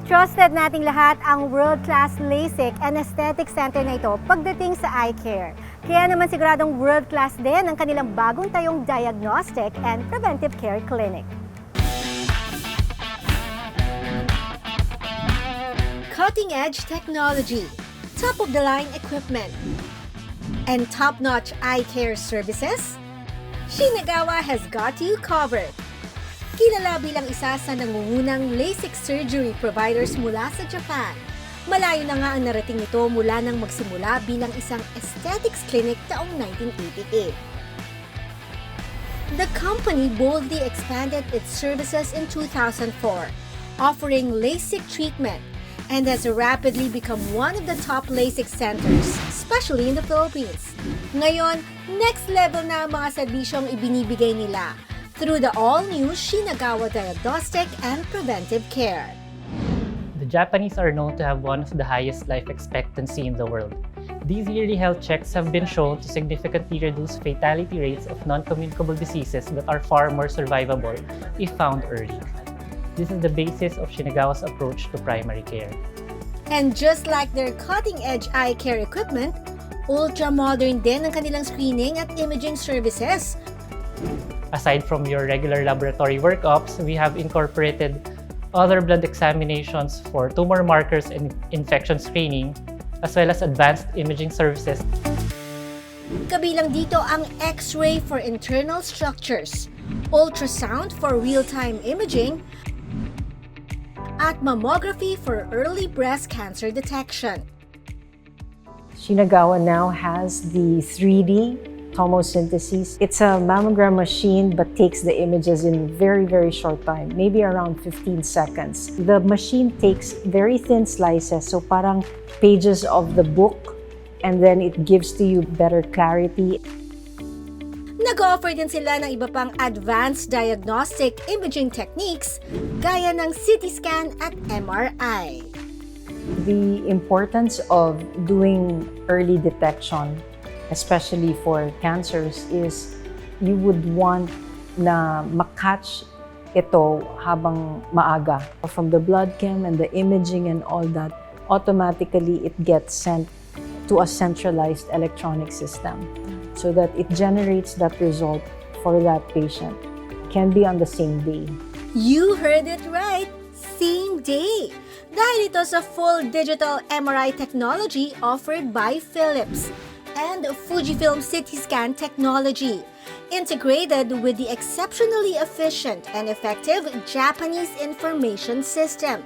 Trusted nating lahat ang world-class LASIK and aesthetic center na ito pagdating sa eye care. Kaya naman siguradong world-class din ang kanilang bagong tayong Diagnostic and Preventive Care Clinic. Cutting-edge technology, top-of-the-line equipment, and top-notch eye care services? Shinagawa has got you covered. Kilala bilang isa sa nangungunang LASIK surgery providers mula sa Japan. Malayo na nga ang narating nito mula nang magsimula bilang isang aesthetics clinic taong 1988. The company boldly expanded its services in 2004, offering LASIK treatment, and has rapidly become one of the top LASIK centers, especially in the Philippines. Ngayon, next level na ang mga serbisyong ibinibigay nila through the all-new Shinagawa Diagnostic and Preventive Care. The Japanese are known to have one of the highest life expectancy in the world. These yearly health checks have been shown to significantly reduce fatality rates of non-communicable diseases that are far more survivable if found early. This is the basis of Shinagawa's approach to primary care. And just like their cutting-edge eye care equipment, ultra-modern din ang kanilang screening at imaging services. Aside from your regular laboratory workups, we have incorporated other blood examinations for tumor markers and infection screening, as well as advanced imaging services. Kabilang dito ang X-ray for internal structures, ultrasound for real-time imaging, at mammography for early breast cancer detection. Shinagawa now has the 3D tomosynthesis. It's a mammogram machine but takes the images in very short time, maybe around 15 seconds. The machine takes very thin slices, so parang pages of the book, and then it gives to you better clarity. Nag-offer din sila ng iba pang advanced diagnostic imaging techniques gaya ng CT Scan at MRI. The importance of doing early detection, especially for cancers, is you would want na makatch ito habang maaga. From the blood chem and the imaging and all that, automatically it gets sent to a centralized electronic system so that it generates that result for that patient. It can be on the same day. You heard it right! Same day! Dahil ito sa full digital MRI technology offered by Philips and Fujifilm CT Scan technology, integrated with the exceptionally efficient and effective Japanese information system,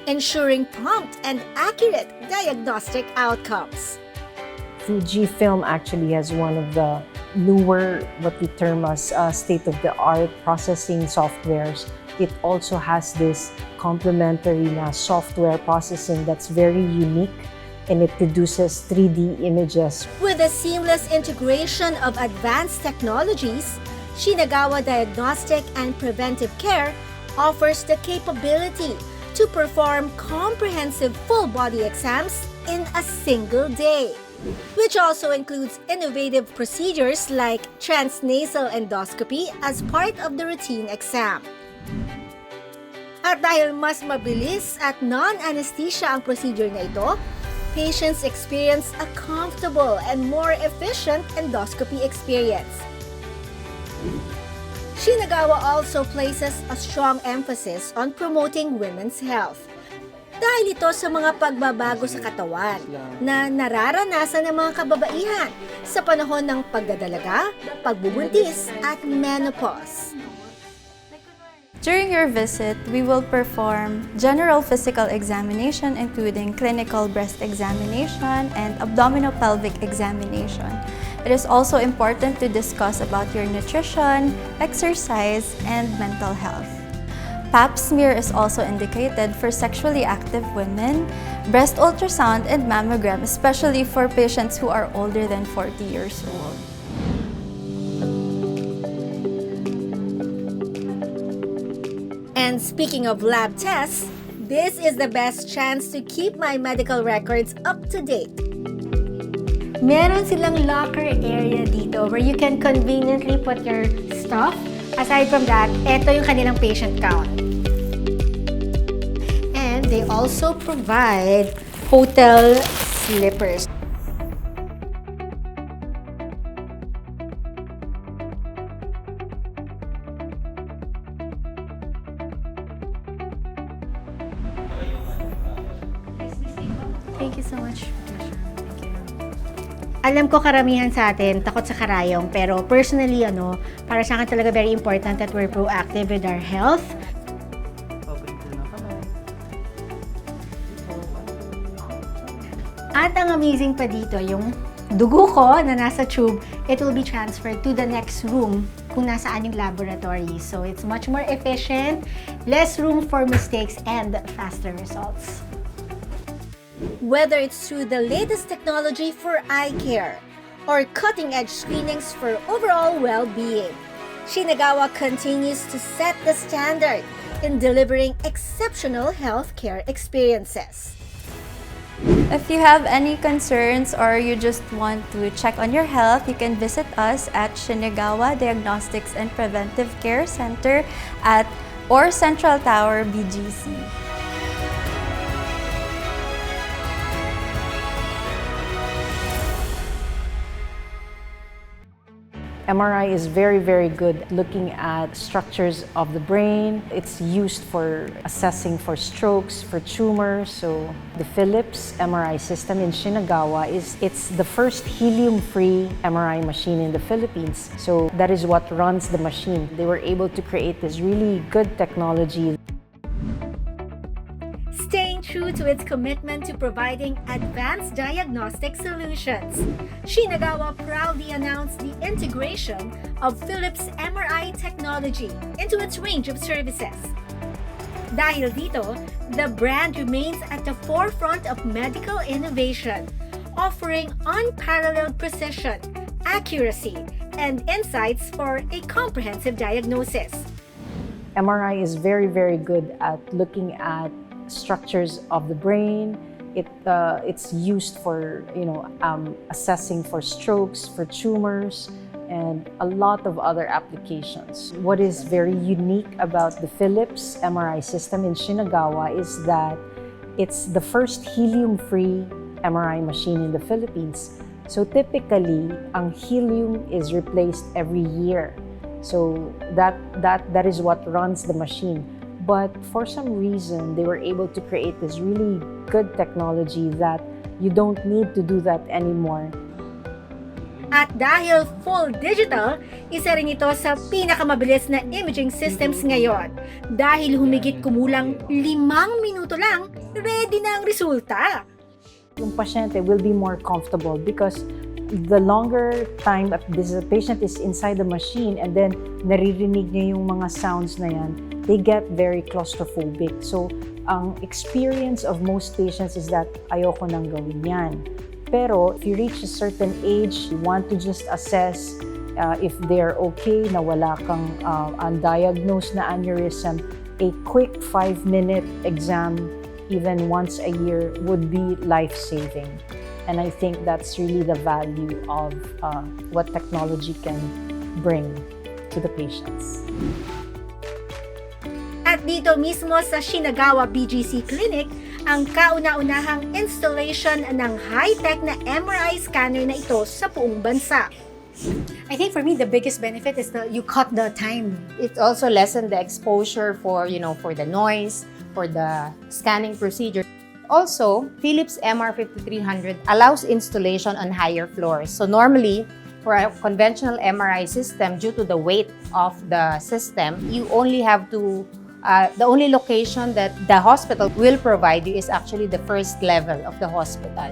ensuring prompt and accurate diagnostic outcomes. Fujifilm actually has one of the newer, what we term as state-of-the-art processing softwares. It also has this complementary software processing that's very unique, and it produces 3D images. With a seamless integration of advanced technologies, Shinagawa Diagnostic and Preventive Care offers the capability to perform comprehensive full-body exams in a single day, which also includes innovative procedures like Transnasal Endoscopy as part of the routine exam. At dahil mas mabilis at non-anesthesia ang procedure na ito, patients experience a comfortable and more efficient endoscopy experience. Shinagawa also places a strong emphasis on promoting women's health. Dahil ito sa mga pagbabago sa katawan na nararanasan ng mga kababaihan sa panahon ng pagdadalaga, pagbubuntis at menopause. During your visit, we will perform general physical examination including clinical breast examination and abdominopelvic examination. It is also important to discuss about your nutrition, exercise, and mental health. Pap smear is also indicated for sexually active women, breast ultrasound, and mammogram, especially for patients who are older than 40 years old. And speaking of lab tests, this is the best chance to keep my medical records up to date. Meron silang locker area dito where you can conveniently put your stuff. Aside from that, ito yung kanilang patient count. And They also provide hotel slippers. Thank you so much. Alam ko karamihan sa atin takot sa karayong, pero personally, para sa akin talaga very important that we're proactive with our health. At ang amazing pa dito, yung dugo ko na nasa tube, it will be transferred to the next room kung nasaan yung laboratory. So it's much more efficient, less room for mistakes, and faster results. Whether it's through the latest technology for eye care or cutting-edge screenings for overall well-being, Shinagawa continues to set the standard in delivering exceptional healthcare experiences. If you have any concerns or you just want to check on your health, you can visit us at Shinagawa Diagnostics and Preventive Care Center at Ore Central Tower BGC. MRI is very, very good looking at structures of the brain. It's used for assessing for strokes, for tumors. So the Philips MRI system in Shinagawa it's the first helium-free MRI machine in the Philippines. So that is what runs the machine. They were able to create this really good technology. Staying true to its commitment to providing advanced diagnostic solutions, Shinagawa proudly announced the integration of Philips MRI technology into its range of services. Dahil dito, the brand remains at the forefront of medical innovation, offering unparalleled precision, accuracy, and insights for a comprehensive diagnosis. MRI is very, very good at looking at structures of the brain. It's used for assessing for strokes, for tumors, and a lot of other applications. What is very unique about the Philips MRI system in Shinagawa is that it's the first helium-free MRI machine in the Philippines. So typically, ang helium is replaced every year. So that is what runs the machine. But for some reason, they were able to create this really good technology that you don't need to do that anymore. At dahil full digital, isa rin ito sa pinakamabilis na imaging systems ngayon. Dahil humigit kumulang 5 minuto lang, ready na ang resulta. Yung pasyente will be more comfortable because the longer time that the patient is inside the machine and then naririnig niya yung mga sounds na yan, they get very claustrophobic. So, ang experience of most patients is that ayoko nang gawin yan. Pero if you reach a certain age, you want to just assess if they're okay, na wala kang undiagnosed na aneurysm, a quick 5-minute exam, even once a year, would be life-saving. And I think that's really the value of what technology can bring to the patients. At dito mismo sa Shinagawa BGC Clinic, ang kauna-unahang installation ng high-tech na MRI scanner na ito sa buong bansa. I think for me, the biggest benefit is that you cut the time. It also lessened the exposure for the noise, for the scanning procedure. Also, Philips MR5300 allows installation on higher floors. So normally, for a conventional MRI system, due to the weight of the system, you only have to, the only location that the hospital will provide you is actually the first level of the hospital.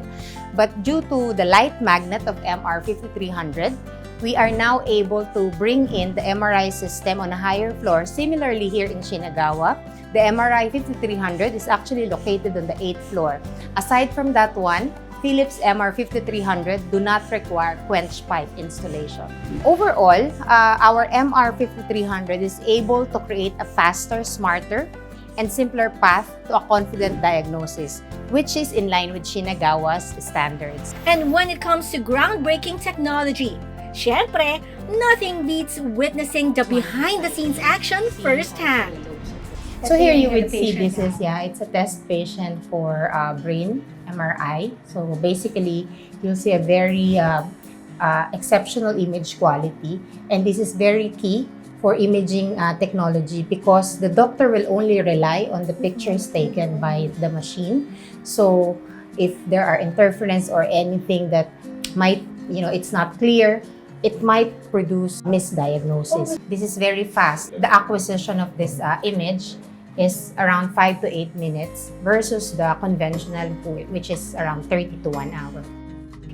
But due to the light magnet of MR5300, we are now able to bring in the MRI system on a higher floor. Similarly, here in Shinagawa, the MRI 5300 is actually located on the 8th floor. Aside from that one, Philips MR 5300 do not require quench pipe installation. Overall, our MR 5300 is able to create a faster, smarter, and simpler path to a confident diagnosis, which is in line with Shinagawa's standards. And when it comes to groundbreaking technology, syempre, nothing beats witnessing the behind-the-scenes action firsthand. So here you the would see patient, this is, it's a test patient for brain MRI. So basically, you'll see a very exceptional image quality. And this is very key for imaging technology because the doctor will only rely on the pictures taken by the machine. So if there are interference or anything that might, it's not clear, it might produce misdiagnosis. This is very fast. The acquisition of this image is around 5 to 8 minutes versus the conventional, which is around 30 to 1 hour.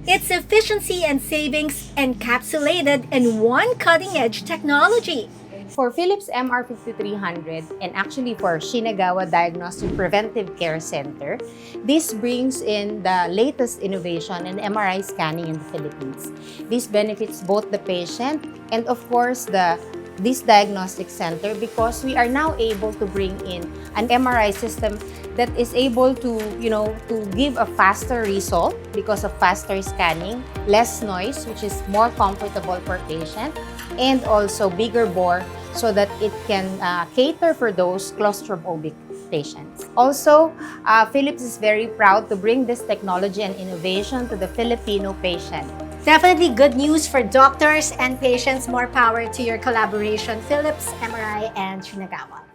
Its efficiency and savings encapsulated in one cutting-edge technology. For Philips MR5300 and actually for Shinagawa Diagnostic Preventive Care Center, this brings in the latest innovation in MRI scanning in the Philippines. This benefits both the patient and of course this diagnostic center because we are now able to bring in an MRI system that is able to, to give a faster result because of faster scanning, less noise, which is more comfortable for patient, and also bigger bore so that it can cater for those claustrophobic patients. Also, Philips is very proud to bring this technology and innovation to the Filipino patient. Definitely good news for doctors and patients. More power to your collaboration, Philips, MRI, and Shinagawa.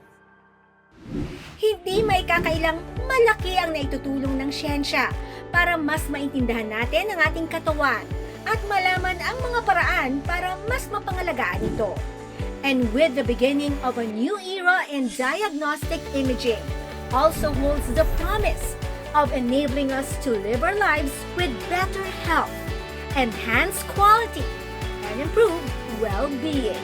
Hindi may kakailang malaki ang naitutulong ng siyensya para mas maintindihan natin ang ating katawan at malaman ang mga paraan para mas mapangalagaan ito. And with the beginning of a new era in diagnostic imaging, also holds the promise of enabling us to live our lives with better health, enhanced quality, and improved well-being.